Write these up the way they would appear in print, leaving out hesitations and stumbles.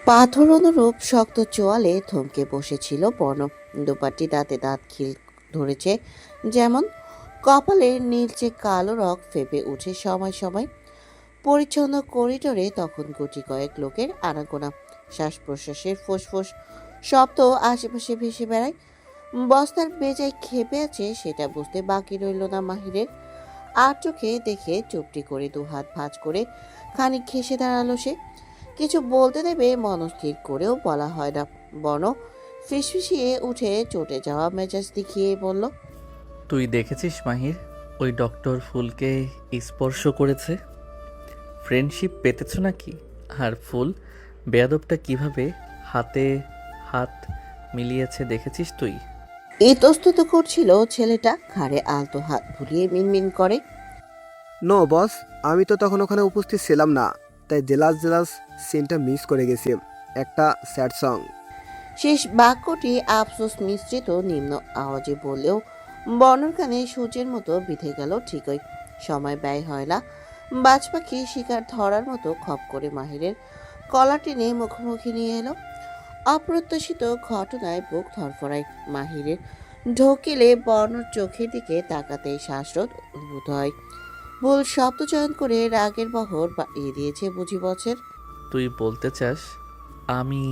পাথর অনুরূপ শক্ত চোয়ালে থমকে বসেছিল বর্ণ। দুপাটি দাঁতে দাঁত খিল ধরেছে, যেমন কপালের নীলচে কালো রগ ফেপে উঠে সময় সময়। পরিচ্ছন্ন করিডোরে তখন গুটি কয়েক লোকের আনাগোনা। শ্বাস প্রশ্বাসের ফোঁস শব্দ আশেপাশে ভেসে বেড়ায়। বস্তার বেজায় খেপে আছে সেটা বুঝতে বাকি রইল না মাহিরের। আর চোখে দেখে চুপটি করে দুহাত ভাঁজ করে খানিক ঘেঁষে দাঁড়ালো সে। কিছু বলতে দেবে মনস্থির করেও বলা হয় না। বর্ণ ফিসফিসিয়ে উঠে চটে যাওয়া মেজাজ দেখিয়ে বলল, তুই দেখেছিস মাহির, ওই ডক্টর ফুলকে স্পর্শ করেছে? ফ্রেন্ডশিপ পেতেছ নাকি? আর ফুল বেয়াদবটা কিভাবে হাতে হাত মিলিয়েছে দেখেছিস তুই? ইতস্তত করছিল ছেলেটা। ঘাড়ে আলতো হাত বুলিয়ে মিনমিন করে, নো বস, আমি তো তখন ওখানে উপস্থিত ছিলাম না, তাই জেলাস জেলাস সিনটা মিস করে গেছি। একটা স্যাড সং। শেষ বাক্যটি আফসোস মিশ্রিত নিম্ন আওয়াজে বললেও বর্ণর কানে সূর্যের মতো বিঁধে গেল ঠিকই। সময় ব্যয় হয় না। বাজ পাখি শিকার ধরার মতো খপ করে মাহিরের কলা টেনে মুখোমুখি নিয়ে এলো। অপ্রত্যাশিত ঘটনায় বুক ধরফরায় মাহিরের। ঢোকিলে বর্ণর চোখের দিকে তাকাতেই শ্বাসরোধ অনুভূত হয়। ভুল শব্দ চয়ন করে রাগের বহর বাড়িয়ে দিয়েছে বুঝি বছর। তুই বলতে চাস আমি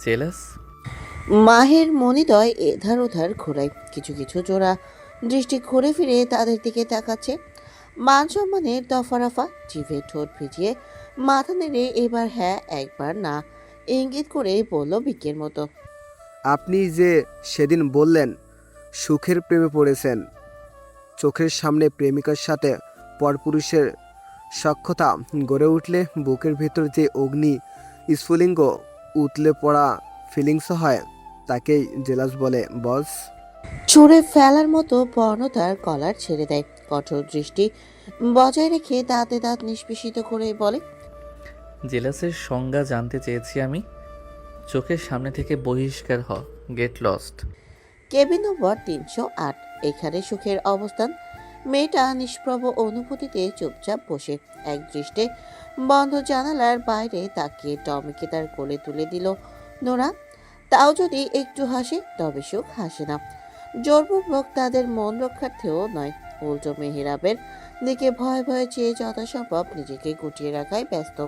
জেলাস? মাহের মনিদয় এধার ওধার ঘোরায়, কিছু কিছু জোড়া দৃষ্টি ঘুরে ফিরে তাদের দিকে তাকাচ্ছে। মান সম্মানের দফারফা, জিভে ঠোঁট ভিজিয়ে মাথা নেড়ে এবার হ্যাঁ একবার না ইঙ্গিত করে বলল বিকের মতো, আপনি যে সেদিন বললেন সুখের প্রেমে পড়েছেন, চোখের সামনে প্রেমিকার সাথে পরপুরুষের সখ্যতা গড়ে উঠলে বুকের ভেতর যে অগ্নি স্ফুলিঙ্গ উতলে পড়া ফিলিংস হয়, তাকেই জেলাস বলে বস। ছুঁড়ে ফেলার মতো বর্ণ তার কলার ছেড়ে দেয়। কঠোর দৃষ্টি বজায় রেখে দাঁতে দাঁত নিষ্পেষিত করে বলে, জেলাসের সংজ্ঞা জানতে চেয়েছি আমি। চোখের সামনে থেকে বহিষ্কার হ, গেট লস্ট। কেবিন নম্বর 308। এখানে সুখের অবস্থান। মেয়েটা নিষ্প্রভ অনুভূতিতে চুপচাপ বসে এক দৃষ্টে বন্ধ জানালার বাইরে তাকিয়ে টমিকে তার কোলে তুলে দিল নোরা। তাও যদি একটু হাসে, তবে সুখ হাসে না। জোরপূর্বক তাদের মন রক্ষার্থেও নয়, উল্টো মেহেরাবের দিকে ভয়ে ভয়ে চেয়ে যথাসম্ভব নিজেকে গুটিয়ে রাখায় ব্যস্ত।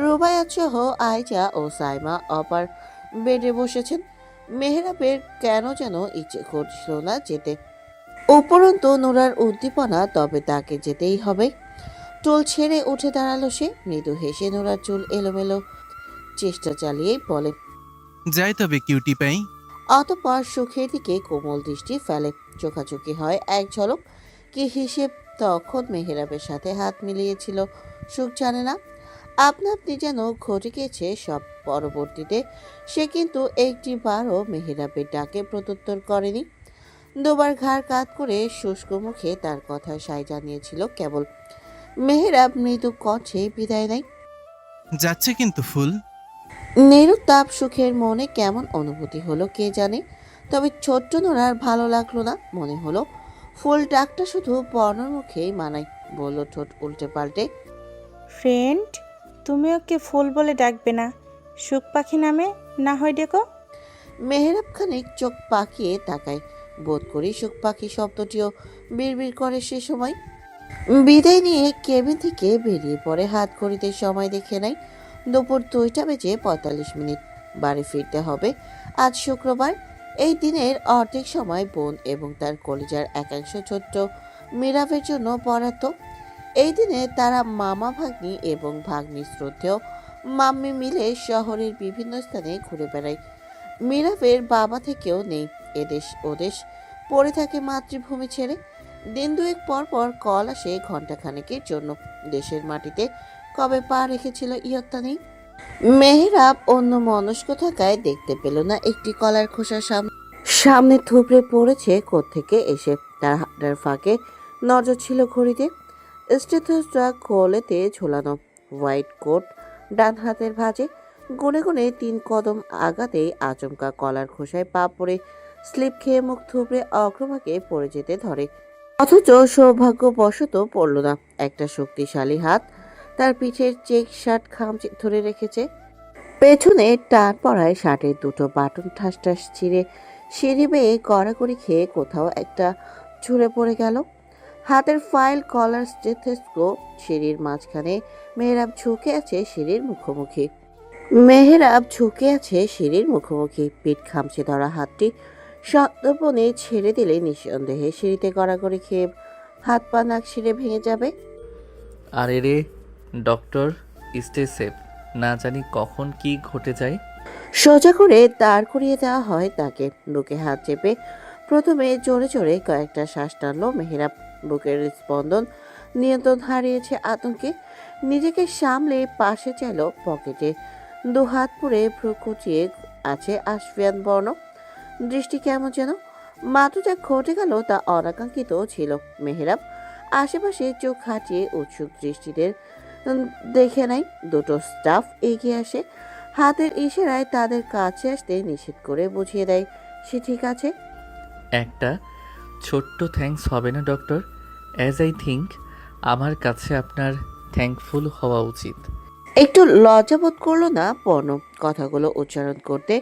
রুবায়াত সহ আয়জা ও সাইমা অপার বেডে বসেছেন। মেহেরাবের কেন যেন ইচ্ছে করছিল না যেতে। উপরন্তু নোরার উদ্দীপনা, তবে তাকে যেতেই হবে। টুল ছেড়ে উঠে দাঁড়ালো সে। মৃদু হেসে নোরার চুল এলোমেলো চেষ্টা চালিয়েই বলে, যাই তবে কিউটি পাই। অতঃপর সুখের দিকে কোমল দৃষ্টি ফেলে। চোখাচোখি হয় এক ঝলক। কি হিসেব তখন মেহেরাবের সাথে হাত মিলিয়েছিল সুখ জানে না। আপনা আপনি যেন ঘটে গিয়েছে সব। পরবর্তীতে সে কিন্তু একটি বারও মেহেরাবের ডাকে প্রত্যুত্তর করেনি। দুবার ঘাড় কাত করে শুষ্ক মুখে তার কথা সায় জানিয়েছিল কেবল। মেহেরাব মৃদু কণ্ঠে বিদায় নেয়। যাচ্ছে কিন্তু ফুল। নিরুত্তাপ সুখের মনে কেমন অনুভূতি হলো কে জানে। তবে ছোট্ট নোরার ভালো লাগলো না। মনে হলো ফুল ডাকটা শুধু বর্ণর মুখেই মানায়। বলল ঠোঁট উল্টে পাল্টে, ফ্রেন্ড, তুমি ওকে ফুল বলে ডাকবে না, সুখ পাখি নামে না হয় ডেকো। মেহেরাব খানিক চোখ পাকিয়ে তাকায়। বোধ করি সুখ পাখি শব্দটিও বিড়বিড় করে সে সময়। বিদায় নিয়ে কেবিন থেকে বেরিয়ে পড়ে। হাত ঘড়িতে সময় দেখে নেয় দুপুর 2:45। বাড়ি ফিরতে হবে আজ শুক্রবার। এই দিনের অর্ধেক সময় বোন এবং তার কলিজার একাংশ ছোট্ট মিরাবের জন্য বরাদ্দ। এই দিনে তারা মামা ভাগ্নি এবং ভাগ্নি শ্রদ্ধেয় মাম্মি মিলে শহরের বিভিন্ন স্থানে ঘুরে বেড়ায়। মিরাবের বাবা থেকেও নেই, এদেশ ওদেশ পড়ে থাকে মাতৃভূমি ছেড়ে। দিন দুয়েক পর পর কল আসে ঘণ্টাখানেকের জন্য। দেশের মাটিতে কবে পা রেখেছিল ইয়ত্তা নেই। মেহেরাব অন্য মনস্ক থাকায় দেখতে পেল না একটি কলার খোসার সামনে থুবড়ে পড়েছে কোত্থেকে এসে। তার হাঁটার ফাঁকে নজর ছিল ঘড়িতে। স্টেথোসটা কোলেতে ঝোলানো, হোয়াইট কোট ডান হাতের ভাঁজে। গুনে গুনে 3 কদম আগাতেই আচমকা কলার খোসায় পা পড়ে স্লিপ খেয়ে মুখ থুবড়ে অগ্রভাগে পড়ে যেতে ধরে। অথচ সৌভাগ্যবশত পড়ল না। একটা শক্তিশালী হাত তার পিঠের চেক শার্ট খামচে ধরে রেখেছে। পেছনে টান পড়ায় শার্টের দুটো বাটন ঠাস ঠাস ছিঁড়ে সিঁড়ি বেয়ে গড়াগড়ি খেয়ে কোথাও একটা ঝুলে পড়ে গেল। হাতের ফাইল, কলার, স্টেথোস্কোপ সিঁড়ির মাঝখানে। মেহেরাব ঝুঁকে আছে সিঁড়ির মুখোমুখি। পিঠ খামচে ধরা হাতটি সন্তর্পণে ছেড়ে দিলে নিঃসন্দেহে সিঁড়িতে গড়াগড়ি খেয়ে হাত পা নাক ছিঁড়ে ভেঙে যাবে। আরে রে ডক্টর, স্টে সেফ। না জানি কখন কি ঘটে যায়। সোজা করে দাঁড় করিয়ে দেওয়া হয় তাকে। বুকে হাত চেপে প্রথমে জোরে জোরে কয়েকটা শ্বাস টানলো মেহেরাব। বুকের স্পন্দন নিয়ন্ত্রণ হারিয়েছে আতঙ্কে। নিজেকে সামলে পাশে চাইল পকেটে। দু হাত পুড়ে ভ্রু কুচিয়ে আছে আশফিয়ান বর্ণ। দৃষ্টি কেমন যেন। মাত্র যা ঘটে গেল তা অনাকাঙ্ক্ষিত ছিল। মেহেরাব আশেপাশে চোখ হাঁটিয়ে উৎসুক দৃষ্টিদের দেখে নাই। দুটো স্টাফ এগিয়ে আসে, হাতের ইশারায় তাদের কাছে আসতে নিষেধ করে বুঝিয়ে দেয় সে ঠিক আছে। একটা ছোট্ট থ্যাঙ্কস হবে না ডক্টর? অ্যাজ আই থিঙ্ক আমার কাছে আপনার থ্যাঙ্কফুল হওয়া উচিত। একটু লজ্জাবোধ করলো না পর্ণ কথাগুলো উচ্চারণ করতে,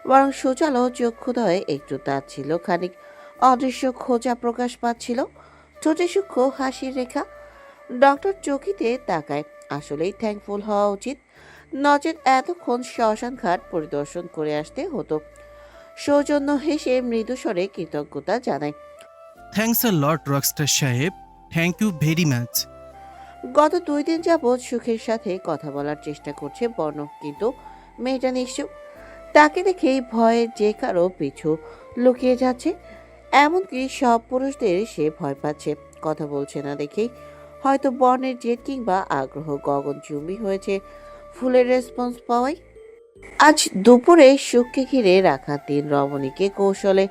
বরং সোচালো চক্ষুদয়ে একটু তার ছিল, খানিক অদৃশ্য খোঁজা প্রকাশ পাচ্ছিল, ঠোঁটে সূক্ষ্ম হাসির রেখা। ডক্টর চকিতে তাকায়। আসলেই থ্যাঙ্কফুল হওয়া উচিত, নচেত এতক্ষণ শ্মশান ঘাট পরিদর্শন করে আসতে হতো। সৌজন্য হেসে মৃদু স্বরে কৃতজ্ঞতা জানায়। থ্যাঙ্কস আ লট রকস্টার সাহেব, থ্যাংক ইউ ভেরি মাচ। গত 2 দিন যাবৎ সুখের সাথে কথা বলার চেষ্টা করছে বর্ণ, কিন্তু মেয়েটা নিশ্চুপ। তাকে দেখেই ভয়ে যে কারো পিছু লুকিয়ে যাচ্ছে। এমনকি সব পুরুষদের সে ভয় পাচ্ছে। কথা বলছে না দেখেই হয়তো বর্ণের জেদ কিংবা আগ্রহ গগনচুম্বী হয়েছে ফুলের রেসপন্স পাওয়ায়। আজ দুপুরে সুখকে ঘিরে রাখা 3 রমণীকে কৌশলে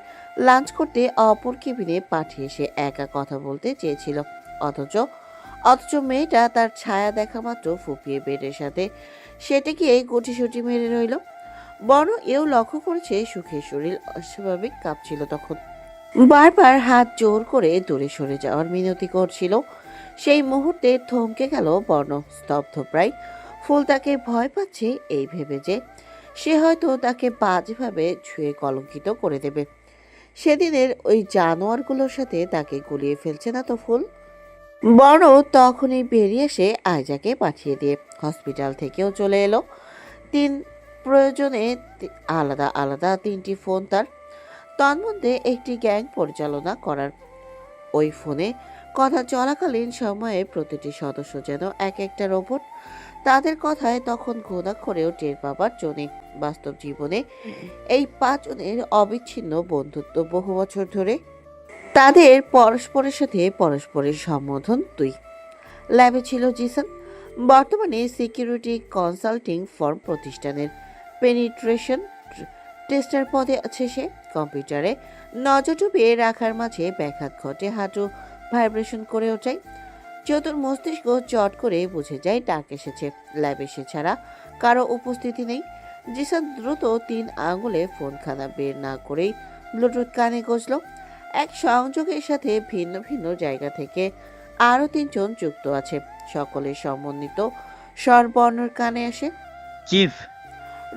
লাঞ্চ করতে অপর কেবিনে পাঠিয়ে সে একা কথা বলতে চেয়েছিল। অথচ অথচ মেয়েটা তার ছায়া দেখা মাত্র ফুপিয়ে বেডের সাথে সেটে গিয়ে গুটিসুটি মেরে রইল। বর্ণ এও লক্ষ্য করেছে সুখের শরীর অস্বাভাবিক কাঁপছিল তখন। বারবার হাত জোর করে দূরে সরে যাওয়ার মিনতি করছিল। সেই মুহূর্তে থমকে গেল বর্ণ, স্তব্ধ প্রায়। ফুল তাকে ভয় পাচ্ছে এই ভেবে যে সে হয়তো তাকে বাজেভাবে ছুঁয়ে কলঙ্কিত করে দেবে। সেদিনের ওই জানোয়ারগুলোর সাথে তাকে গুলিয়ে ফেলছে না তো ফুল? বড় তখনই বেরিয়ে এসে আয়জাকে পাঠিয়ে দিয়ে হসপিটাল থেকেও চলে এলো। 3 প্রয়োজনে আলাদা আলাদা 3টি ফোন তার, তন্মধ্যে একটি গ্যাং পরিচালনা করার। ওই ফোনে কথা চলাকালীন সময়ে প্রতিটি সদস্য যেন এক একটা রোবট। তাদের কথায় তখন ঘুণাক্ষরেও টের পাবার জন্যে। বাস্তব জীবনে এই 5 জনের অবিচ্ছিন্ন বন্ধুত্ব বহু বছর ধরে। তাদের পরস্পরের সাথে পরস্পরের সম্বোধন তুই। ল্যাবে ছিল জিসান, বর্তমানে সিকিউরিটি কনসাল্টিং ফার্ম প্রতিষ্ঠানের পেনিট্রেশন টেস্টার পদে আছে সে। কম্পিউটারে নজর ডুবিয়ে রাখার মাঝে ব্যাঘাত ঘটে, হাঁটু ভাইব্রেশন করে ওঠায়। চতুর মস্তিষ্ক চট করে বুঝে যায় ডাক এসেছে। ল্যাবে সে ছাড়া কারো উপস্থিতি নেই। জিসান দ্রুত 3 আঙুলে ফোনখানা বের না করেই ব্লুটুথ কানে গজল। এক সংযোগের সাথে ভিন্ন ভিন্ন জায়গা থেকে আরও 3 জন যুক্ত আছে। সকলের সমন্বিত স্বরবর্ণর কানে আসে। চিফ,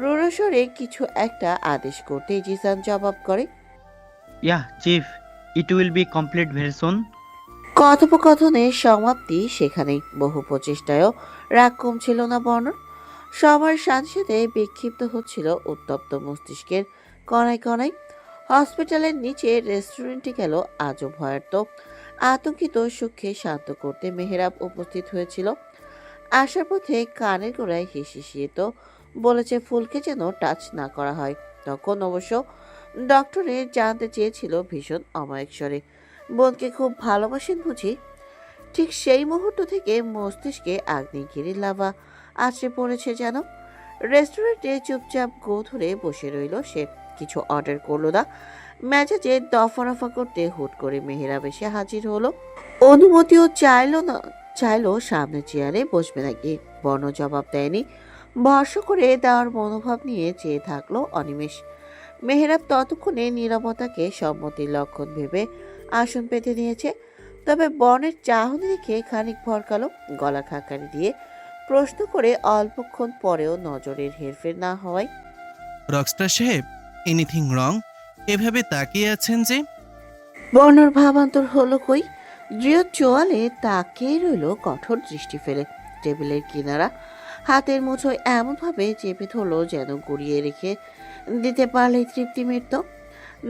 রুরস্বরে কিছু একটা আদেশ করতেই জিসান জবাব করে। yeah, chief, it will be complete very soon. কথোপকথনের সমাপ্তি সেখানেই। বহু প্রচেষ্টায়ও রাগ কমছিল না বর্ণর। সবার সাথে সাথে বিক্ষিপ্ত হচ্ছিল উত্তপ্ত মস্তিষ্কের কণায় কণায়। হসপিটালের নিচে রেস্টুরেন্টে গেল আজও ভয়ার্ত আতঙ্কিত সুখে শান্ত করতে মেহেরাব উপস্থিত হয়েছিল। আসার পথে কানের গোড়ায় হিসিয়ে তো বলেছে ফুলকে যেন টাচ না করা হয়। তখন অবশ্য ডক্টরের জানতে চেয়েছিল ভীষণ অমায়িক স্বরে, বোনকে খুব ভালোবাসেন বুঝি? ঠিক সেই মুহূর্ত থেকে মস্তিষ্কে আগ্নেয়গিরি লাভা আছড়ে পড়েছে যেন। রেস্টুরেন্টে চুপচাপ গো ধরে বসে রইল সে। কিছু অর্ডার করলো না। মেজাজে দফারফা করতে হুট করে মেহেরাব এসে হাজির হলো। অনুমতিও চাইলো সামনে চেয়ারে বসবে নাকি। বর্ণ জবাব দেয়নি। ভরসা করে দেওয়ার মনোভাব নিয়ে চেয়ে থাকলো অনিমেষ। মেহেরাব ততক্ষণে নীরবতাকে সম্মতির লক্ষণ ভেবে আসন পেতে নিয়েছে। তবে বর্ণের চাহনি দেখে খানিক ভরকালো, গলা খাকারি দিয়ে প্রশ্ন করে অল্পক্ষণ পরেও নজরের হেরফের না হওয়ায় রকস্টার সাহেব, এনিথিং রং? এভাবে তাকিয়ে আছেন যে? বর্ণর ভাবান্তর হলো কই। দৃঢ় চোয়ালে তাকিয়ে রইল কঠোর দৃষ্টি ফেলে। টেবিলের কিনারা হাতের মুঠোয় এমনভাবে চেপে ধরলো যেন গড়িয়ে রেখে দিতে পারলেই তৃপ্তি মিটত।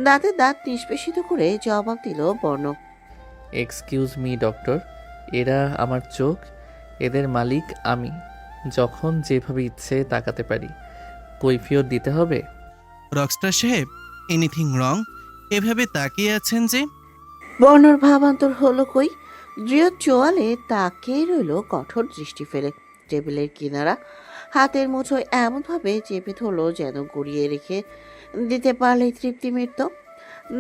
দাঁতে দাঁত নিষ্পেষিত করে জবাব দিল বর্ণ। এক্সকিউজ মি ডক্টর, এরা আমার চোখ, এদের মালিক আমি। যখন যেভাবে ইচ্ছে তাকাতে পারি, কৈফিয়ত দিতে হবে? রকস্টার সাহেব, এনিথিং রং? এভাবে তাকিয়ে আছেন যে? বর্ণর ভাবান্তর হলো কই। দৃঢ় চোয়ালে তাকিয়ে রইল কঠোর দৃষ্টি ফেলে। টেবিলের কিনারা হাতের মুঠোয় এমনভাবে চেপে ধরলো যেন গড়িয়ে রেখে দিতে পারলেই তৃপ্তি মিটত।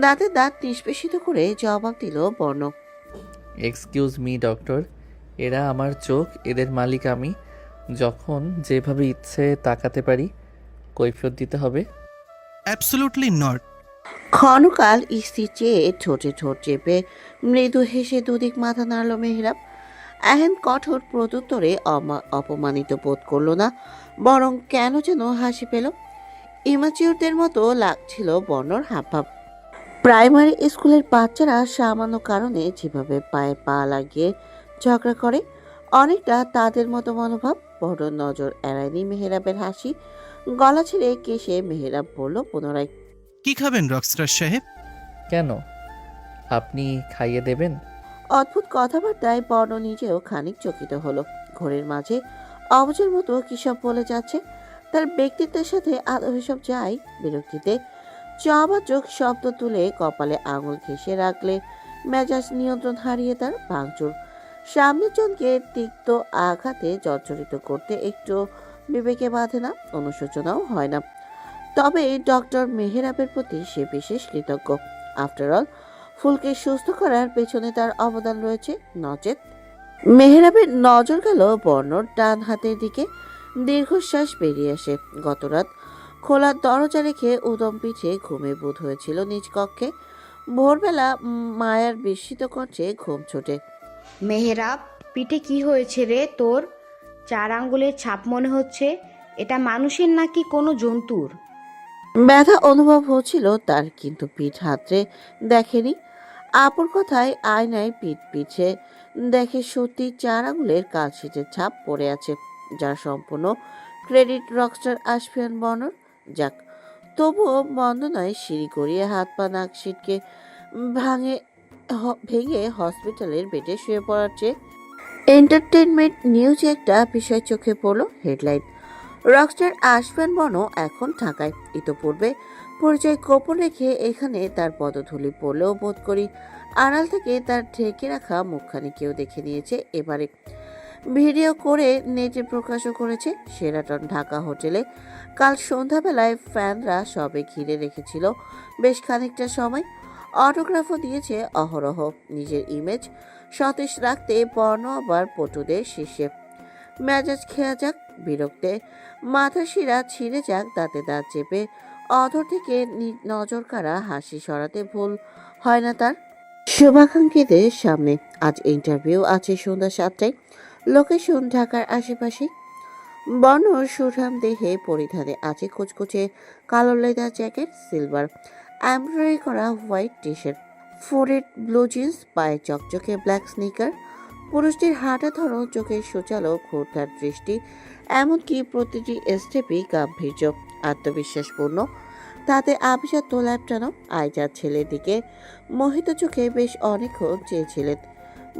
দাঁতে দাঁত নিষ্পেষিত করে জবাব দিল বর্ণ। এক্সকিউজ মি ডক্টর, এরা আমার চোখ, এদের মালিক আমি। যখন যেভাবে ইচ্ছে তাকাতে পারি, কৈফিয়ত দিতে হবে? Absolutely not. ক্ষণকাল স্থির চেয়ে ঠোঁটে ঠোঁট চেপে মৃদু হেসে দুদিক মাথা নাড়ল মেহরাব। এহেন কঠোর প্রত্যুত্তরে অপমানিত বোধ করল না, বরং কেন যেন হাসি পেল। ইমাচিউরদের মতো লাগছিল বর্ণর হাবভাব। প্রাইমারি স্কুলের বাচ্চারা সামান্য কারণে যেভাবে পায়ে পা লাগিয়ে ঝগড়া করে, অনেকটা তাদের মতো মনোভাব। বড় নজর এড়ায়নি মেহরাবের হাসি। গলা ছেড়ে কেশে মেহরাব বলল পুনরায়, কি খাবেন রকস্টার সাহেব? কেন, আপনি খাইয়ে দেবেন? অদ্ভুত কথাবার্তায় বর্ণ নিজেও খানিক চকিত হলো। ঘোরের মাঝে অবজের মতো কিসব বলে যাচ্ছে। তার ব্যক্তিত্বের সাথে আদৌ এসব যায়? বিরক্তিতে চবাচক শব্দ তুলে কপালে আঙুল ঘেঁষে রাখলে মেজাজ নিয়ন্ত্রণ হারিয়ে তার ভাঙচুর। সামনের জনকে তিক্ত আঘাতে জর্জরিত করতে একটু বিবেকে বাঁধে না, অনুশোচনাও হয় না। তবে ডক্টর মেহরাবের প্রতি সে বিশেষ কৃতজ্ঞ। আফটার অল, ফুলকে সুস্থ করার পেছনে তার অবদান রয়েছে। নচেত মেহরাবের নজর গেল বর্ণর ডান হাতের দিকে। দীর্ঘশ্বাস বেরিয়ে আসে। গতরাত খোলা দরজা রেখে উদম পিঠে ঘুমে বোধ হয়েছিল নিজ কক্ষে। ভোরবেলা মায়ার বিস্মিত কণ্ঠে ঘুম ছোটে। মেহেরাব, পিঠে কি হয়েছে রে তোর? 4 আঙ্গুলের ছাপ মনে হচ্ছে। এটা মানুষের নাকি কোনো জন্তুর? ব্যথা অনুভব হচ্ছিল তার, কিন্তু পিঠ হাতড়ে দেখেনি। আপুর কথায় আয়নায় পিঠ পিছে দেখে সত্যি 4 আঙুলের কালশিটের ছাপ পড়ে আছে, যার সম্পূর্ণ ক্রেডিট রকস্টার আসফিয়ান বর্ণর। যাক, তবুও বন্ধ নয় সিঁড়ি গড়িয়ে হাত পা নাক সিটকে ভেঙে হসপিটালের বেডে শুয়ে পড়ার চেয়ে এন্টারটেনমেন্ট নিউজে একটা বিষয় চোখে পড়ল। হেডলাইন: রকস্টার আসফিয়ান বর্ণ এখন ঢাকায়। ইতোপূর্বে পরিচয় গোপন রেখে এখানে তার পদধূলি পড়লেও বোধ করি আড়াল থেকে তার ঢেকে রাখা মুখখানি কেউ দেখে নিয়েছে। এবারে ভিডিও করে নেটে প্রকাশও করেছে। শেরাটন ঢাকা হোটেলে কাল সন্ধ্যাবেলায় ফ্যানরা সবে ঘিরে রেখেছিল বেশ খানিকটা সময়। অটোগ্রাফও দিয়েছে অহরহ। নিজের ইমেজ সতেজ রাখতে বর্ণ আবার পটুদের শীর্ষে। মেজাজ খেয়া যাক, বিরক্তে মাথা শিরা ছিঁড়ে যাক, দাঁতে দাঁত চেপে অধর থেকে নজর কাড়া হাসি সরাতে ভুল হয় না তার। শুভাকাঙ্ক্ষীদের সামনে আজ ইন্টারভিউ আছে সন্ধ্যা 7টায়। লোকেশন ঢাকার আশেপাশে। বর্ণ সুঠাম দেহে পরিধানে আছে কুচকুচে কালো লেদার জ্যাকেট, সিলভার এমব্রয়ডারি করা white T shirt, ফোরেড blue jeans, পায়ে চকচকে ব্ল্যাক স্নিকার। পুরুষটির হাঁটা ধরন, চোখের সুচালো ঘোরটার দৃষ্টি, এমনকি প্রতিটি স্টেপই গাম্ভীর্য, আত্মবিশ্বাসপূর্ণ। তাতে আভিজাত্য ল্যাপটানো। আইজার ছেলের দিকে মোহিত চোখে বেশ অনেকক্ষণ চেয়েছিলেন।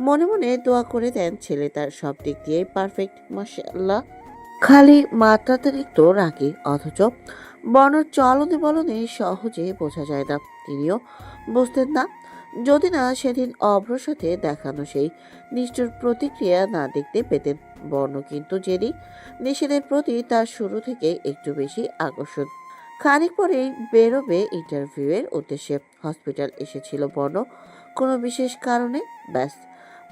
মনে মনে দোয়া করে দেন ছেলে তার সব দিক দিয়ে পারফেক্ট, মাশাআল্লাহ। খালি মাত্রাতিরিক্ত রাগী, অথচ বর্ণর চলনে বলনে সহজে বোঝা যায় না। তিনিও বুঝতেন না, যদি না সেদিন অভ্রর সাথে দেখানো সেই নিষ্ঠুর প্রতিক্রিয়া না দেখতে পেতেন। বর্ণ কিন্তু জেদি, নিষেধের প্রতি তার শুরু থেকে একটু বেশি আকর্ষণ। খানিক পরেই বেরোবে ইন্টারভিউয়ের উদ্দেশ্যে। হসপিটাল এসেছিল বর্ণ কোনো বিশেষ কারণে। ব্যাস,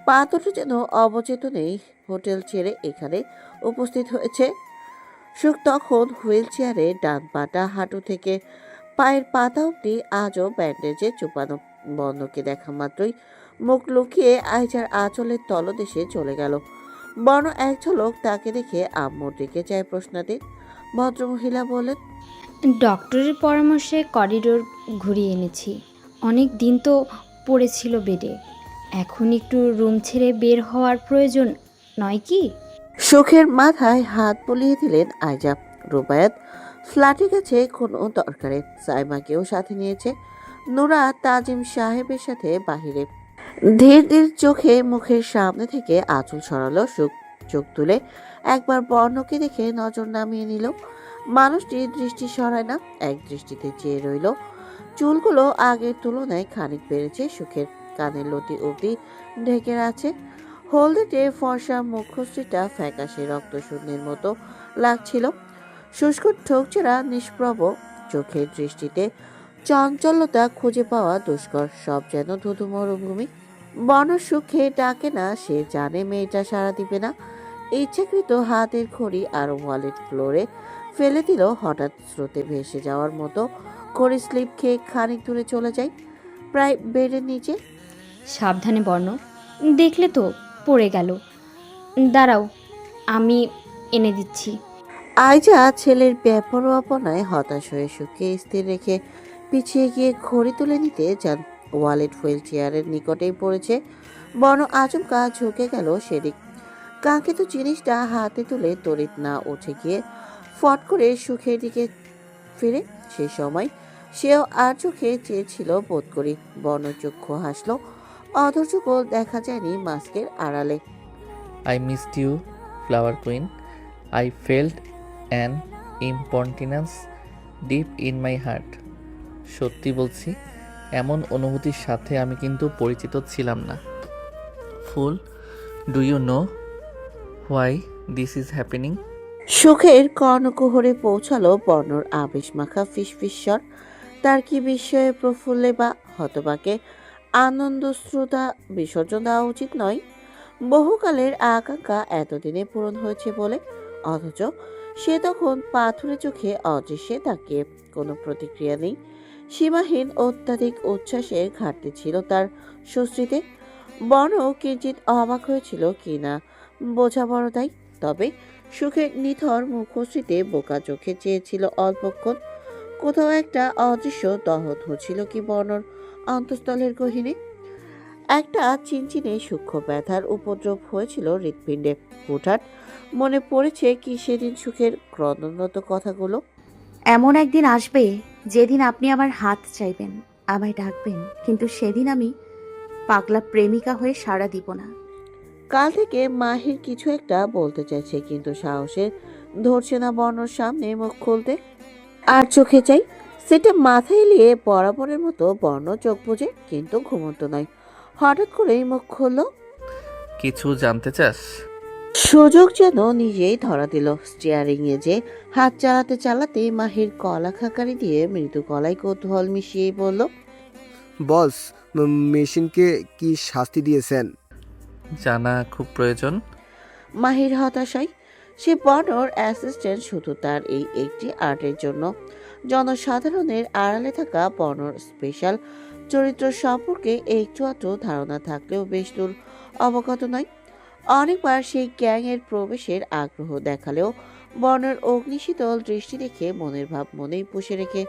পা দুটো যেন অবচেতনেই হোটেল ছেড়ে এখানে উপস্থিত হয়েছে। সুখ তখন হুইল চেয়ারে, ডান পাটা হাঁটু থেকে পায়ের পাতা অব্দি আজও ব্যান্ডেজে চুপানো। বর্ণকে দেখা মাত্রই মুখ লুকিয়ে আইজার আঁচলের তলদেশে চলে গেল। বর্ণ এক ঝলক তাকে দেখে আম্মুর দিকে চায় প্রশ্নাতীত। ভদ্রমহিলা বলেন, ডক্টরের পরামর্শে করিডোর ঘুরিয়ে এনেছি। অনেক দিন তো পড়েছিল বেডে, এখন একটু রুম ছেড়ে বের হওয়ার প্রয়োজন নয় কি? সুখের মাথায় হাত বুলিয়ে দিলেন আয়জা। রুবায়াত ফ্ল্যাটে গেছে কোনো দরকারে, সাইমাকেও সাথে নিয়েছে। নুরা তাজিম সাহেবের সাথে বাহিরে। ধীর ধীর চোখে মুখের সামনে থেকে আঁচল সরালো সুখ। চোখ তুলে একবার বর্ণকে দেখে নজর নামিয়ে নিল। মানুষটি দৃষ্টি সরায় না, এক দৃষ্টিতে চেয়ে রইল। চুলগুলো আগের তুলনায় খানিক বেড়েছে সুখের, কানের লতি অবধি ঢেকে আছে। হলদেটে ফর্সা মুখশ্রীটা ফ্যাকাশে রক্তশূন্যের মতো লাগছিল। শুষ্ক ঠোকচেরা নিষ্প্রভ চোখের দৃষ্টিতে চঞ্চলতা খুঁজে পাওয়া দুষ্কর, সব যেন ধুধু মরুভূমি। বন সুখে ডাকে না, সে জানে মেয়েটা সাড়া দিবে না। ইচ্ছাকৃত হাতের ঘড়ি আর ওয়ালেট ফ্লোরে ফেলে দিল। হঠাৎ স্রোতে ভেসে যাওয়ার মতো ঘড়ি স্লিপ খেয়ে খানিক দূরে চলে যায়, প্রায় বেডের নিচে। সাবধানে বর্ণ, দেখলে তো পড়ে গেল। দাঁড়াও, আমি এনে দিচ্ছি। আয়জা ছেলের বেপরোয়াপনায় হতাশ হয়ে সুখকে স্থির রেখে পিছিয়ে গিয়ে ঘড়ি তুলে নিতে যান। ওয়ালেট হুইল চেয়ারের নিকটেই পড়েছে। বর্ণ আচমকা ঝুঁকে গেল সেদিক। কাঙ্ক্ষিত জিনিসটা হাতে তুলে তড়িৎ না উঠে গিয়ে ফট করে সুখের দিকে ফিরে। সে সময় সেও আর চোখে চেয়েছিল বোধ করি। বর্ণ চক্ষু হাসলো। অধৈর্য গোল দেখা যায়নি মাস্কের আড়ালে। I missed you flower queen. I felt an impertinence deep in my heart. সত্যি বলছি, এমন অনুভূতির সাথে আমি কিন্তু পরিচিত ছিলাম না। ফুল, do you know why this is happening? সুখের কর্ণকুহরে পৌঁছালো বর্ণর আবেশ মাখা ফিসফিস স্বর। তার কি বিস্ময়ে প্রফুল্লে বা হতবাকে আনন্দশ্রুতা বিসর্জন দেওয়া উচিত নয়। বহুকালের আকাঙ্ক্ষা এতদিনে পূরণ হয়েছে বলে, অথচ সে তখন পাথুরে চোখে অদৃশ্যে তাকিয়ে। কোনো প্রতিক্রিয়া নেই। সীমাহীন অত্যাধিক উচ্ছ্বাসের ঘাটতি ছিল তার সুশ্রীতে। বর্ণ কিঞ্চিত অবাক হয়েছিল কিনা বোঝা বড় তাই। তবে সুখের নিথর মুখশ্রীতে বোকা চোখে চেয়েছিল অল্পক্ষণ। কোথাও একটা অদৃশ্য দহন হচ্ছিল কি বর্ণর অন্তঃস্থলের গহীনে। একটা চিনচিনে সূক্ষ্ম ব্যথার উপদ্রব হয়েছিল হৃৎপিণ্ডে। হুটহাট মনে পড়েছে কি সেদিন সুখের ক্রন্দনরত কথাগুলো। এমন একদিন আসবে যেদিন আপনি আমার হাত চাইবেন, আমায় ডাকবেন, কিন্তু সেদিন আমি পাগলা প্রেমিকা হয়ে সাড়া দিব না। কাল থেকে মাহির কিছু একটা বলতে চাইছে, কিন্তু সাহসে ধরছে না বর্ণর সামনে মুখ খুলতে। আর চোখে চাই, সেটা মাথায় এলিয়ে বরাবরের মতো বর্ণ চোখ বুজে, কিন্তু ঘুমন্ত নয়। হঠাৎ করেই মুখ খুলল। কিছু জানতে চাস? সুযোগ যেন নিজেই ধরা দিল। স্টিয়ারিং এ যে হাত চালাতে চালাতেই মাহির কলা খাকারি দিয়ে মৃদু গলায় কৌতূহল মিশিয়ে বলল, বস, মেশিনকে কি শাস্তি দিয়েছেন? জানা খুব প্রয়োজন। মাহির হতাশায়। সে বর্ণর অ্যাসিস্ট্যান্ট শুধু তার এই একটি আর্টের জন্য। জনসাধারণের আড়ালে থাকা বর্ণর স্পেশাল চরিত্র সম্পর্কে একটু আধটু ধারণা থাকলেও বেশ দূর অবগত নয়। অনেকবার সেই গ্যাংয়ের প্রবেশের আগ্রহ দেখালেও বর্ণের অগ্নিশীতল দৃষ্টি দেখে মনের ভাব মনেই পুষে রেখে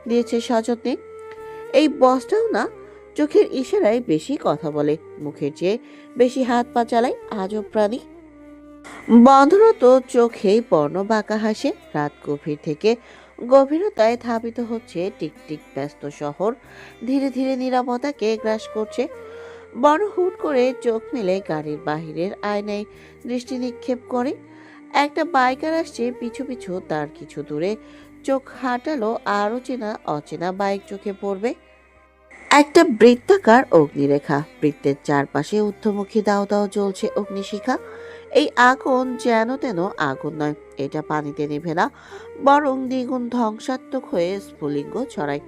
দিয়েছে সযত্নে। এই বসটাও না, চোখের ইশারায় বেশি কথা বলে, মুখের চেয়ে বেশি হাত পা চালায় আজব প্রাণী। বন্ধরত চোখেই বর্ণ বাঁকা হাসে। রাত গভীর থেকে গভীরতায় ধাবিত হচ্ছে টিকটিক ব্যস্ত শহর, ধীরে ধীরে নীরবতাকে গ্রাস করছে। বর্ণ হুট করে চোখ মেলে গাড়ির বাহিরের আয়নায় দৃষ্টি নিক্ষেপ করে। একটা বাইকার আসছে পিছু পিছু, তার কিছু দূরে চোখ হাঁটালো আরও চেনা অচেনা বাইক চোখে পড়বে। একটা বৃত্তাকার অগ্নিরেখা, বৃত্তের চারপাশে ঊর্ধ্বমুখী দাও দাও জ্বলছে অগ্নিশিখা। এই আগুন যেন তেন আগুন নয়, এটা পানিতে নেভে না, বরং দ্বিগুণ ধ্বংসাত্মক হয়ে স্ফুলিঙ্গ ছড়ায়।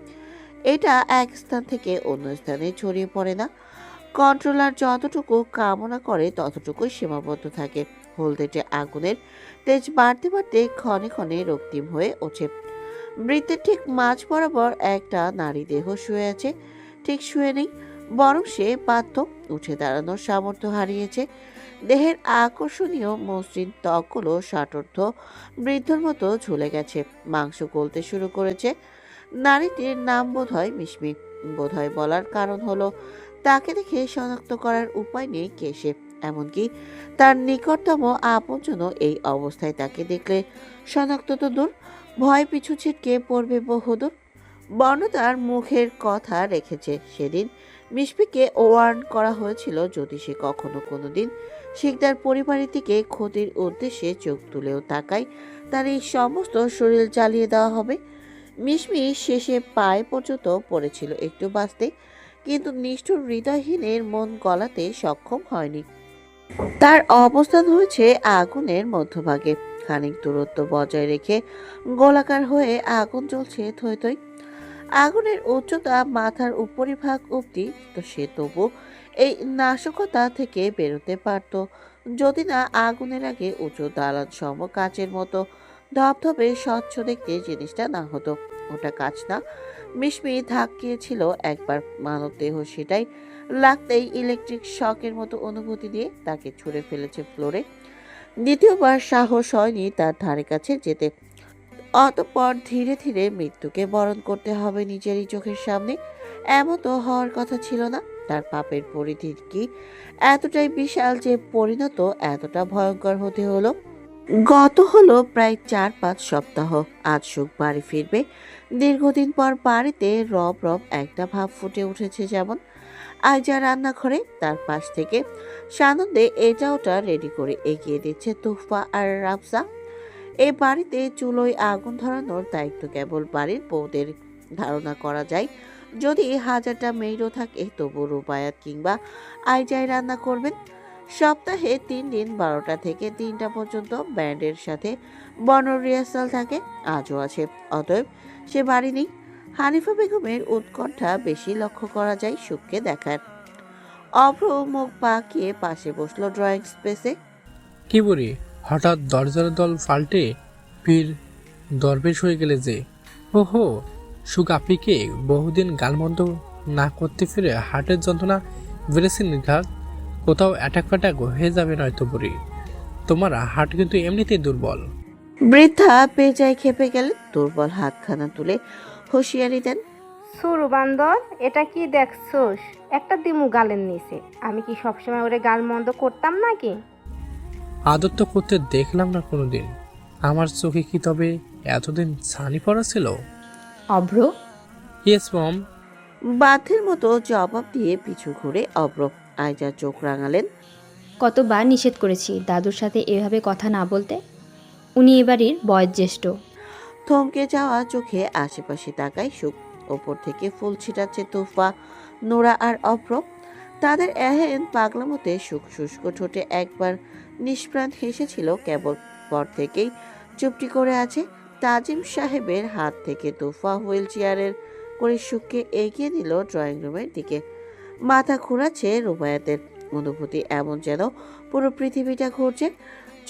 এটা এক স্থান থেকে অন্য স্থানে ছড়িয়ে পড়ে না। কন্ট্রোলার যতটুকু কামনা করে ততটুকুই সীমাবদ্ধ থাকে। হলদেটে আগুনের তেজ বাড়তে বাড়তে ক্ষণে ক্ষণে রক্তিম হয়ে ওঠে। বৃত্তের ঠিক মাঝ বরাবর একটা নারী দেহ শুয়ে আছে। ঠিক শুয়ে নেই, বরং সে বাধ্য, উঠে দাঁড়ানোর সামর্থ্য হারিয়েছে। দেহের আকর্ষণীয় মসৃণ ত্বকগুলো ষাটোর্ধ বৃদ্ধর মতো ঝুলে গেছে, মাংস গলতে শুরু করেছে। নারীটির নাম বোধহয় মিশমি। বোধহয় বলার কারণ হলো তাকে দেখে শনাক্ত করার উপায় নেই কে সে। এমনকি তার নিকটতম আপনজনও এই অবস্থায় তাকে দেখলে শনাক্ত তো দূর, ভয় পিছু ছিটকে পড়বে বহুদূর। বর্ণ তার মুখের কথা রেখেছে। সেদিন মিশমিকে ওয়ার্ন করা হয়েছিল যদি সে কখনো কোনোদিন শিকদার পরিবারের দিকে ক্ষতির উদ্দেশ্যে চোখ তুলেও তাকায়, তার এই সমস্ত শরীর জ্বালিয়ে দেওয়া হবে। মিশমি শেষে পায়ে পর্যন্ত পড়েছিল একটু বাঁচতে, কিন্তু নিষ্ঠুর হৃদয়হীনের মন গলাতে সক্ষম হয়নি। তার অবস্থান হয়েছে আগুনের মধ্যভাগে, খানিক দূরত্ব বজায় রেখে গোলাকার হয়ে আগুন জ্বলছে থই থই। আগুনের উচ্চতা মাথার উপরিভাগ অবধি, তো সে তবু এই নাশকতা থেকে বেরোতে পারত যদি না আগুনের আগে উঁচু দালান সম কাচের মতো ধবধবে স্বচ্ছ দেখতে জিনিসটা না হতো। ওটা কাচ না, মিশমি ধাক্কিয়েছিল একবার মানব দেহ, সেটাই লাগতেই ইলেকট্রিক শকের মতো অনুভূতি দিয়ে তাকে ছুঁড়ে ফেলেছে ফ্লোরে। দ্বিতীয়বার সাহস হয়নি তার ধারে কাছে যেতে। অতঃপর ধীরে ধীরে মৃত্যুকে বরণ করতে হবে নিজেরই চোখের সামনে। এমন তো হওয়ার কথা ছিল না। তার পাপের পরিধি কি এতটাই বিশাল যে পরিণত এতটা ভয়ঙ্কর হতে হলো? গত হলো প্রায় 4-5 সপ্তাহ। আজ সুখ বাড়ি ফিরবে। দীর্ঘদিন পর বাড়িতে রব রব একটা ভাব ফুটে উঠেছে যেমন। আইজা রান্নাঘরে তার পাশ থেকে সানন্দে এটা ওটা রেডি করে এগিয়ে দিচ্ছে তুফা আর রাফসা। এই বাড়িতে চুলোয় আগুন ধরানোর দায়িত্ব কেবল বাড়ির বউদের। ধারণা করা যায় যদি 1000টা মেয়েরও থাকে তবু রুবায়াত কিংবা আইজাই রান্না করবেন। সপ্তাহে 3 দিন 12টা থেকে 3টা পর্যন্ত ব্যান্ডের সাথে বনর রিহার্সাল থাকে, আজও আছে। অতএব সে বাড়ি নেই। হানিফা বেগমের উৎকণ্ঠা বেশি লক্ষ্য করা যায় সুখকে দেখার। অভ্র মুখ বাঁকিয়ে পাশে বসলো ড্রয়িং স্পেসে। কি বলি, হঠাৎ দরজার দল পাল্টে পীর দরবেশ হয়ে গেলে যে। ওহো সুখ, আপনি কি বহুদিন গালমন্দ না করতে ফিরে হার্টের যন্ত্রণা বেড়েছে নির্ঘাত? কোথাও অ্যাটাক ফ্যাটাক হয়ে যাবে নয়তো বুড়ি। তোমার হার্ট কিন্তু এমনিতেই দুর্বল। বৃদ্ধা বেজায় খেপে গেলেন, দুর্বল হাতখানা তুলে হুঁশিয়ারি দেন। সুরু বান্দর, এটা কি দেখছোস? একটা দিমু গালের নিচে। আমি কি সবসময় ওরে গাল মন্দ করতাম নাকি? আদর তো করতে দেখলাম না কোনোদিন। আমার চোখে কি তবে এতদিন ছানি পড়া ছিল? অভ্র, ইয়েস মম। বাধ্যের মতো জবাব দিয়ে পিছু ঘুরে অভ্র। আইজা চোখ রাঙালেন। কতবার নিষেধ করেছি দাদুর সাথে এভাবে কথা না বলতে। উনি এবাড়ির বয়োজ্যেষ্ঠ। থমকে যাওয়া চোখে আশেপাশে তাকায় সুখ। ওপর থেকে ফুল ছিটাচ্ছে তুফা, নোরা আর অভ্র। তাদের এহেন পাগলামতে সুখ শুষ্ক ঠোঁটে একবার নিষ্প্রাণ হেসেছিল কেবল। পর থেকেই চুপটি করে আছে। তাজিম সাহেবের হাত থেকে তুফা হুইল চেয়ারের করে সুখকে এগিয়ে নিল ড্রয়িং রুমের দিকে। মাথা ঘোরাচ্ছে রুবায়াতের। অনুভূতি এমন যেন পুরো পৃথিবীটা ঘুরছে।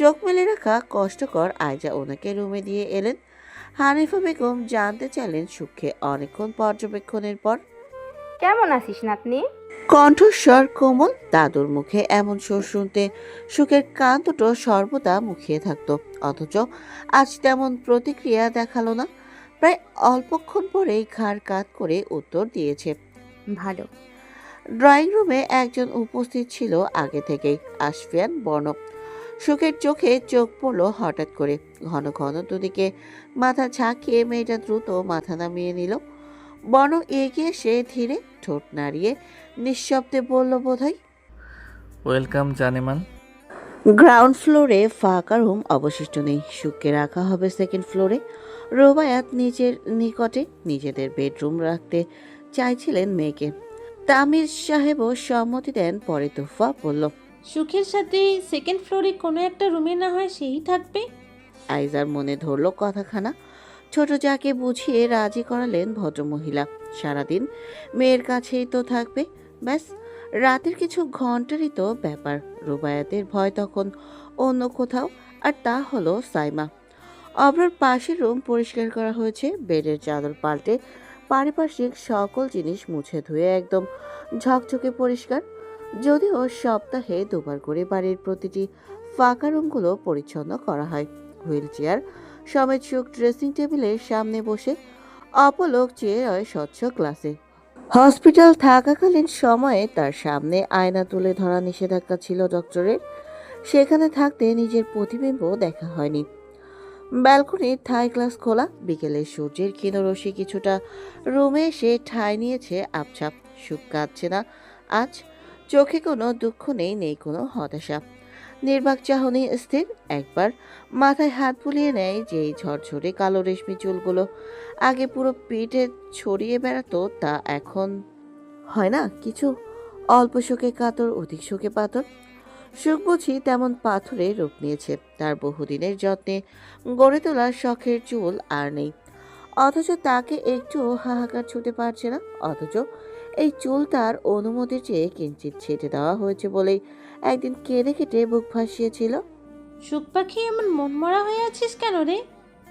চোখ মেলে রাখা কষ্টকর। আইজা ওনাকে রুমে দিয়ে এলেন। হানিফা বেগম জানতে চাইলেন সুখকে অনেকক্ষণ পর্যবেক্ষণের পর। কেমন আছিস নাতনি? কণ্ঠস্বর কোমল। দাদুর মুখে এমন সুর শুনতে সুখের কান দুটো সর্বদা মুখিয়ে থাকতো, অথচ আজ তেমন প্রতিক্রিয়া দেখালো না। প্রায় অল্পক্ষণ পরেই ঘাড় কাত করে উত্তর দিয়েছে, ভালো। ড্রয়িং রুমে একজন উপস্থিত ছিল আগে থেকেই, আশফিয়ান বর্ণ। সুখের চোখে চোখ পড়ল হঠাৎ করে। ঘন ঘন দুদিকে মাথা ঝাঁকিয়ে মেয়েটা দ্রুত মাথা নামিয়ে নিল। বর্ণ এগিয়ে এসে ধীরে ঠোঁট নাড়িয়ে নিঃশব্দে বলল বোধহয়, ওয়েলকাম জানেমান। গ্রাউন্ড ফ্লোরে ফাঁকা রুম অবশিষ্ট নেই। সুখকে রাখা হবে সেকেন্ড ফ্লোরে। রোবায়াত নিজের নিকটে নিজেদের বেডরুম রাখতে চাইছিলেন মেয়েকে। তামির সাহেবও সম্মতি দেন। পরে তোফা বলল, সুখের সাথে সেকেন্ড ফ্লোরে কোনো একটা রুমে না হয় সেই থাকবে। আইজার মনে ধরল কথাখানা। ছোট যাকে বুঝিয়ে রাজি করালেন ভদ্রমহিলা। সারাদিন মেয়ের কাছেই তো থাকবে, ব্যাস। রাতের কিছু ঘন্টারই তো ব্যাপার। রুবায়াতের ভয় তখন অন্য কোথাও, আর তা হলো সাইমা। অভ্রর পাশের রুম পরিষ্কার করা হয়েছে। বেডের চাদর পাল্টে পারিপার্শ্বিক সকল জিনিস মুছে ধুয়ে একদম ঝকঝকে পরিষ্কার। যদিও সপ্তাহে দুবার করে বাড়ির প্রতিটি ফাঁকা রুমগুলো পরিচ্ছন্ন করা হয়। হুইল চেয়ার সমেত সুখ ড্রেসিং টেবিলের সামনে বসে অপলক চেয়ে রয় স্বচ্ছ ক্লাসে। হসপিটাল থাকাকালীন সময়ে তার সামনে আয়না তুলে ধরা নিষেধাজ্ঞা ছিল ডক্টরের। সেখানে থাকতে নিজের প্রতিবিম্ব দেখা হয়নি। ব্যালকনির থাই গ্লাস খোলা, বিকেলের সূর্যের ক্ষীণ রশ্মি কিছুটা রুমে এসে ঠাঁই নিয়েছে আপছাপ। সুখ কাঁদছে না আজ, চোখে কোনো দুঃখ নেই, নেই কোনো হতাশা। নির্বাক চাহনি স্থির। একবার মাথায় হাত বুলিয়ে নেয় যেই ঝরঝরে কালো রেশমি চুলগুলো আগে পুরো পিঠে ছড়িয়ে বেড়াতো, তা এখন হয় না কিছু। অল্প শোকে কাতর, অধিক শোকে পাথর। সুখ বুঝি তেমন পাথরে রূপ নিয়েছে। তার বহুদিনের যত্নে গড়ে তোলা শখের চুল আর নেই, অথচ তাকে একটু হাহাকার ছুটে পারছে না। অথচ এই চুল তার অনুমতির চেয়ে কিঞ্চিত ছেটে দেওয়া হয়েছে বলেই একদিন কেঁদে কেটে বুক ভাসিয়েছিল। সুখ পাখি এমন মনমরা হয়ে আছিস কেন রে?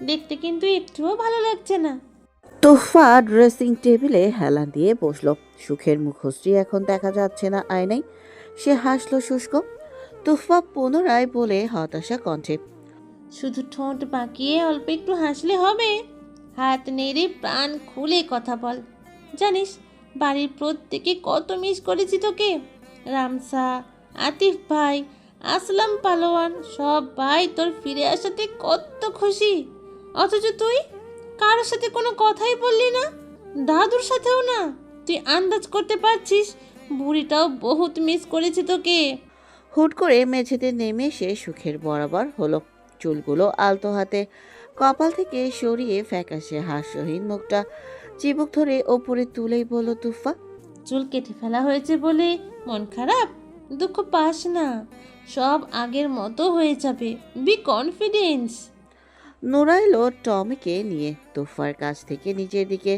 দেখতে কিন্তু একটুও ভালো লাগছে না। তোফা ড্রেসিং টেবিলে হেলান দিয়ে বসলো। সুখের মুখশ্রী এখন দেখা যাচ্ছে না আয়নায়। সে হাসলো শুষ্ক। তোফা পুনরায় বলে হতাশা কণ্ঠে, শুধু ঠোঁট বাঁকিয়ে অল্প একটু হাসলে হবে? হাত নেড়ে প্রাণ খুলে কথা বল। জানিস বাড়ির প্রত্যেকে কত মিস করেছি তোকে। রামসা, আতিফ ভাই, আসলাম পালোয়ান, সব ভাই তোর ফিরে আসাতে কত খুশি। অথচ তুই কারোর সাথে কোনো কথাই বললি না, দাদুর সাথেও না। তুই আন্দাজ করতে পারছিস বুড়িটাও বহুত মিস করেছে তোকে। হুট করে মেঝেতে নেমে এসে সুখের বরাবর হলো। চুলগুলো আলতো হাতে কপাল থেকে সরিয়ে ফ্যাকাশে হাস্যহীন মুখটা চিবুক ধরে ওপরে তুলেই বলল, তুফা, চুল কেটে ফেলা হয়েছে বলে মন খারাপ? দুঃখ পাস না, সব আগের মতো হয়ে যাবে। B confidence. নোরা এলো টমিকে নিয়ে। তুফার কাছ থেকে নিজের দিকে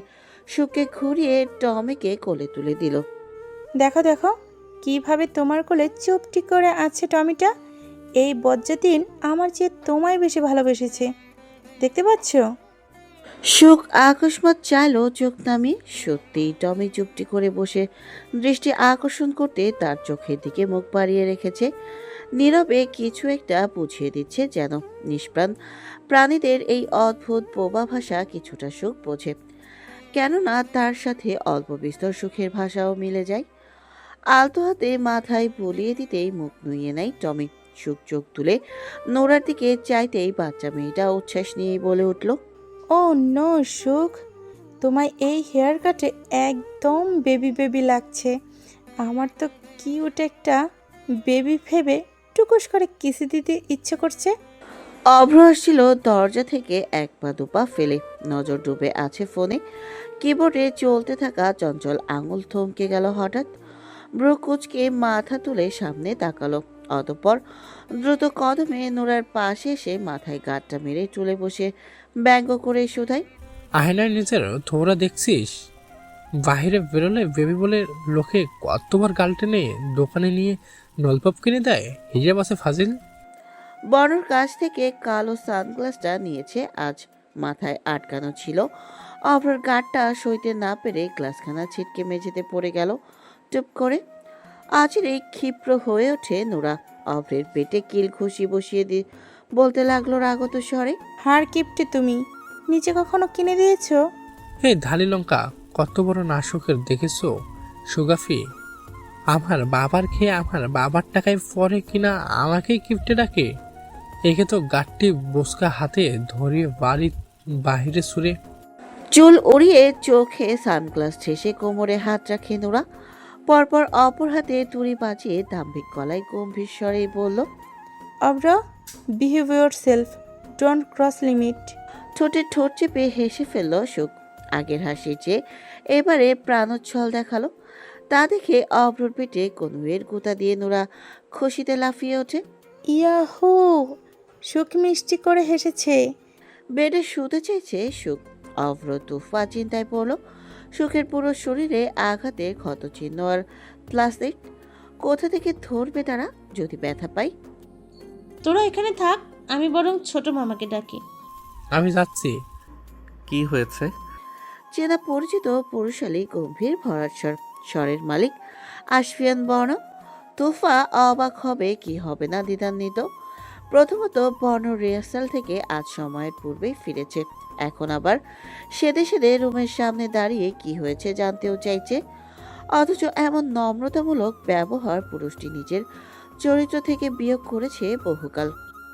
সুখকে ঘুরিয়ে টমিকে কোলে তুলে দিল। দেখো দেখো কিভাবে তোমার কোলে চুপটি করে আছে টমিটা। এই বজ্জাতিন আমার চেয়ে তোমায় বেশি ভালোবেসেছে, দেখতে পাচ্ছ? সুখ আকস্মাৎ চাইলো চোখ নামিয়ে। সত্যিই টমি চুপটি করে বসে দৃষ্টি আকর্ষণ করতে তার চোখের দিকে মুখ বাড়িয়ে রেখেছে। নীরবে কিছু একটা বুঝিয়ে দিচ্ছে যেন। নিষ্প্রাণ প্রাণীদের এই অদ্ভুত বোবা ভাষা কিছুটা সুখ বোঝে, কেননা তার সাথে অল্প বিস্তর সুখের ভাষাও মিলে যায়। আলতো হাতে মাথায় বুলিয়ে দিতেই মুখ নুইয়ে নেয় টমি। সুখ চোখ তুলে নোরার দিকে চাইতেই বাচ্চা মেয়েটা উচ্ছ্বাস নিয়েই বলে উঠল, ও নো সুখ, তোমায় এই হেয়ার কাটে একদম বেবি বেবি লাগছে। আমার তো কিউট একটা বেবি ভেবে টুকুস করে কিসি দিতে ইচ্ছে করছে। অভ্র আসছিল দরজা থেকে এক পা দুপা ফেলে। নজর ডুবে আছে ফোনে। কিবোর্ডে চলতে থাকা চঞ্চল আঙুল থমকে গেল হঠাৎ। ব্রু কুচকে মাথা তুলে সামনে তাকালো। অতঃপর দ্রুত কদমে নোরার পাশে এসে মাথায় গাঁটটা মেরে চুলে বসে ব্যঙ্গ করে শুধায়, আয়নায় নিজের থোড়া দেখছিস? বাহিরে বেরোলে বেবি বলে লোকে কতবার গাল টেনে দোকানে নিয়ে নলপপ কিনে দেয়। হিজাব আছে ফাজিল। বড়র কাছ থেকে কালো সানগ্লাসটা নিয়েছে আজ। মাথায় আটকানো ছিল। অভ্রর গাঁটটা সইতে না পেরে গ্লাসখানা ছিটকে মেঝেতে পড়ে গেল টুপ করে। আজরে ক্ষিপ্র হয়ে ওঠে নোরা। অভ্রের পেটে কিল ঘুষি বসিয়ে দিয়ে বলতে লাগলো রাগত স্বরে, হার কিপটে তুমি, নিচে কখনো কিনে দিয়েছো? হে ধালি লঙ্কা, কত বড় নাশকের দেখেছো সুগাফি? আমার বাবার খেয়ে আমার বাবার টাকায় পরে কিনা আমাকেই কিপটে ডাকে। একে তো গাঠটি বসকা হাতে ধরিয়ে বাড়ির বাহিরে সুরে। চুল উড়িয়ে চোখে সানগ্লাস ঠেসে কোমরে হাত রাখে নোরা। পরপর অপর হাতে তুড়ি বাজিয়ে দাম্ভিক গলায় গম্ভীর স্বরেই বলল, Abro, behave yourself, don't cross limit. ঠোঁটে ঠোঁট চেপে হেসে ফেলল সুখ। আগের হাসির চেয়ে এবারে প্রাণোচ্ছল দেখালো। তা দেখে অভ্রর পেটে কনুয়ের গুঁতা দিয়ে নোরা খুশিতে লাফিয়ে ওঠে। ইয়াহু, সুখ মিষ্টি করে হেসেছে। বেডে শুতে চাইছে সুখ। অভ্র তুফা চিন্তায় পড়ল। সুখের পুরো শরীরে আঘাতের ক্ষতচিহ্ন আর প্লাস্টিক। কোথা থেকে ধরবে তারা যদি ব্যথা পাই? তোরা এখানে থাক, আমি বরং ছোট মামাকে ডাকি। আমি যাচ্ছি। কি হয়েছে? চেনা পরিচিত পুরুষালী গম্ভীর ভরাট স্বরের মালিক আশফিয়ান বর্ণ। তোফা অবাক হবে কি হবে না দ্বিধান্বিত। প্রথমত বর্ণ রিহার্সাল থেকে আজ সময়ের পূর্বেই ফিরেছে, এখন আবার সেদে সেদে রুমের সামনে দাঁড়িয়ে কি হয়েছে জানতেও চাইছে। অথচ এমন নম্রতামূলক ব্যবহার পুরুষটি নিজের চরিত্র থেকে বিয়োগ করেছে বহুকাল।